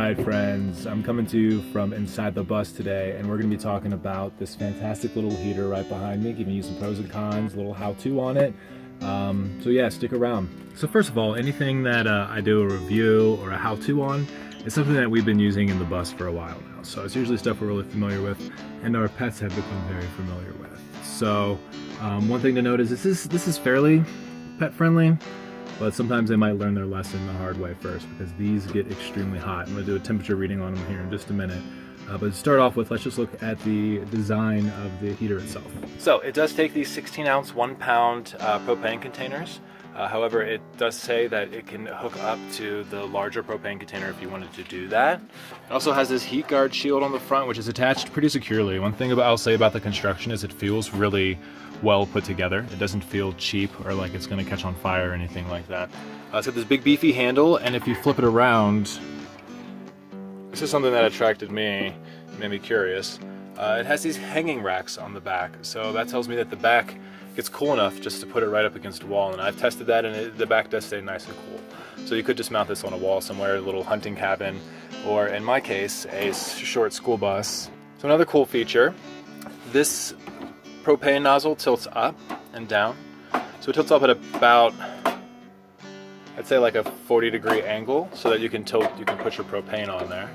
Alright friends, I'm coming to you from inside the bus today, and we're going to be talking about this fantastic little heater right behind me, giving you some pros and cons, a little how-to on it. So yeah, stick around. So first of all, anything that I do a review or a how-to on is something that we've been using in the bus for a while now. So it's usually stuff we're really familiar with, and our pets have become very familiar with. So one thing to note is this is fairly pet-friendly, but sometimes they might learn their lesson the hard way first, because these get extremely hot. I'm going to do a temperature reading on them here in just a minute. But to start off with, let's just look at the design of the heater itself. So it does take these 16-ounce, 1-pound propane containers. However, it does say that it can hook up to the larger propane container if you wanted to do that. It also has this heat guard shield on the front, which is attached pretty securely. One thing I'll say about the construction is it feels really well put together. It doesn't feel cheap or like it's going to catch on fire or anything like that. It's got this big beefy handle, and if you flip it around, this is something that attracted me, made me curious. It has these hanging racks on the back, so that tells me that the back gets cool enough just to put it right up against a wall, and I've tested that, and the back does stay nice and cool. So you could just mount this on a wall somewhere, a little hunting cabin, or in my case, a short school bus. So another cool feature, this propane nozzle tilts up and down. So it tilts up at about, I'd say like a 40-degree angle, so that you can put your propane on there.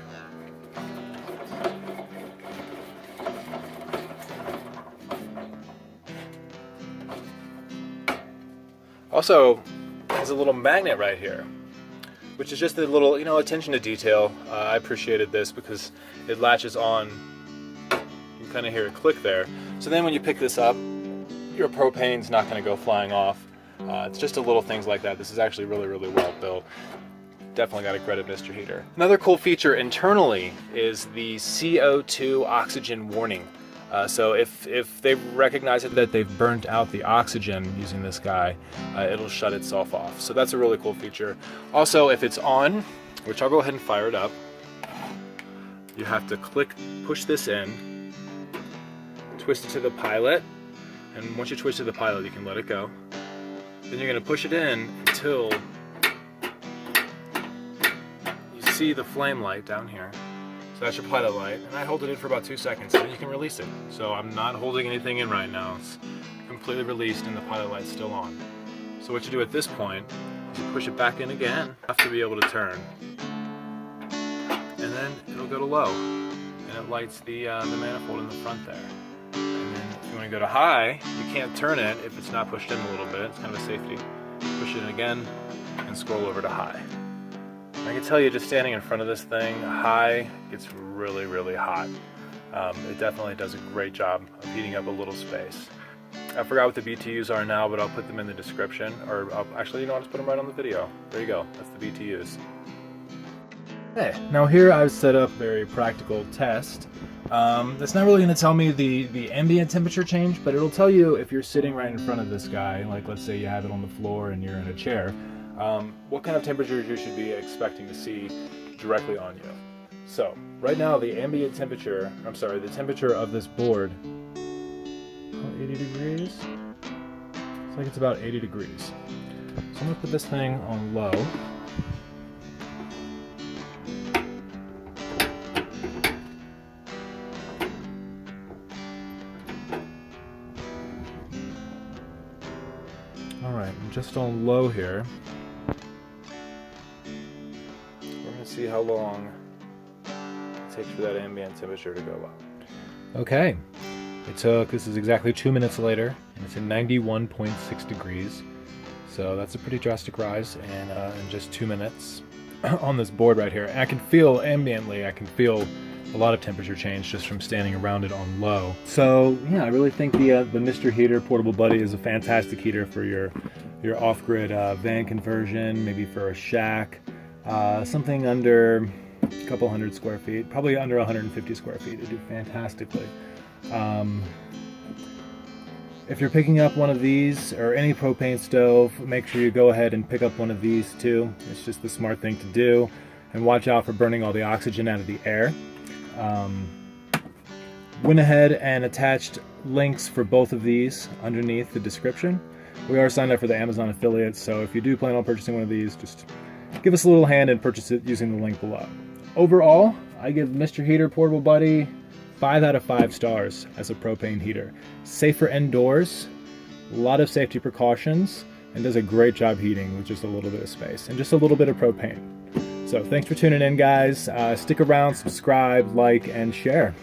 Also, has a little magnet right here, which is just a little, attention to detail. I appreciated this because it latches on. You can kind of hear it click there. So then when you pick this up, your propane's not going to go flying off. It's just a little things like that. This is actually really, really well built. Definitely got to credit Mr. Heater. Another cool feature internally is the CO2 oxygen warning. So if they recognize that they've burnt out the oxygen using this guy, it'll shut itself off. So that's a really cool feature. Also, if it's on, which I'll go ahead and fire it up, you have to push this in, twist it to the pilot, and once you twist to the pilot, you can let it go. Then you're going to push it in until you see the flame light down here. So that's your pilot light, and I hold it in for about 2 seconds, and then you can release it. So I'm not holding anything in right now. It's completely released, and the pilot light's still on. So what you do at this point is you push it back in again. You have to be able to turn, and then it'll go to low, and it lights the manifold in the front there. And then if you want to go to high, you can't turn it if it's not pushed in a little bit. It's kind of a safety. Push it in again, and scroll over to high. I can tell you, just standing in front of this thing, high gets really, really hot. It definitely does a great job of heating up a little space. I forgot what the BTUs are now, but I'll put them in the description, or actually, I'll just put them right on the video. There you go, that's the BTUs. Okay, now here I've set up a very practical test. That's not really going to tell me the ambient temperature change, but it'll tell you if you're sitting right in front of this guy, like let's say you have it on the floor and you're in a chair, what kind of temperatures you should be expecting to see directly on you. So, right now the the temperature of this board, 80 degrees? Looks like it's about 80 degrees. So I'm going to put this thing on low. Alright, I'm just on low here. We're going to see how long it takes for that ambient temperature to go up. Okay, this is exactly 2 minutes later, and it's at 91.6 degrees. So that's a pretty drastic rise in just 2 minutes on this board right here. And I can feel ambiently, I can feel a lot of temperature change just from standing around it on low. So yeah, I really think the Mr. Heater Portable Buddy is a fantastic heater for your off-grid van conversion, maybe for a shack, something under a couple hundred square feet, probably under 150 square feet. It'd do fantastically. If you're picking up one of these or any propane stove, make sure you go ahead and pick up one of these too. It's just the smart thing to do, and watch out for burning all the oxygen out of the air. Went ahead and attached links for both of these underneath the description. We are signed up for the Amazon affiliate, so if you do plan on purchasing one of these, just give us a little hand and purchase it using the link below. overall, I give Mr. Heater Portable Buddy 5 out of 5 stars as a propane heater. Safer indoors, a lot of safety precautions, and does a great job heating with just a little bit of space and just a little bit of propane. So thanks for tuning in, guys. Stick around, subscribe, like, and share.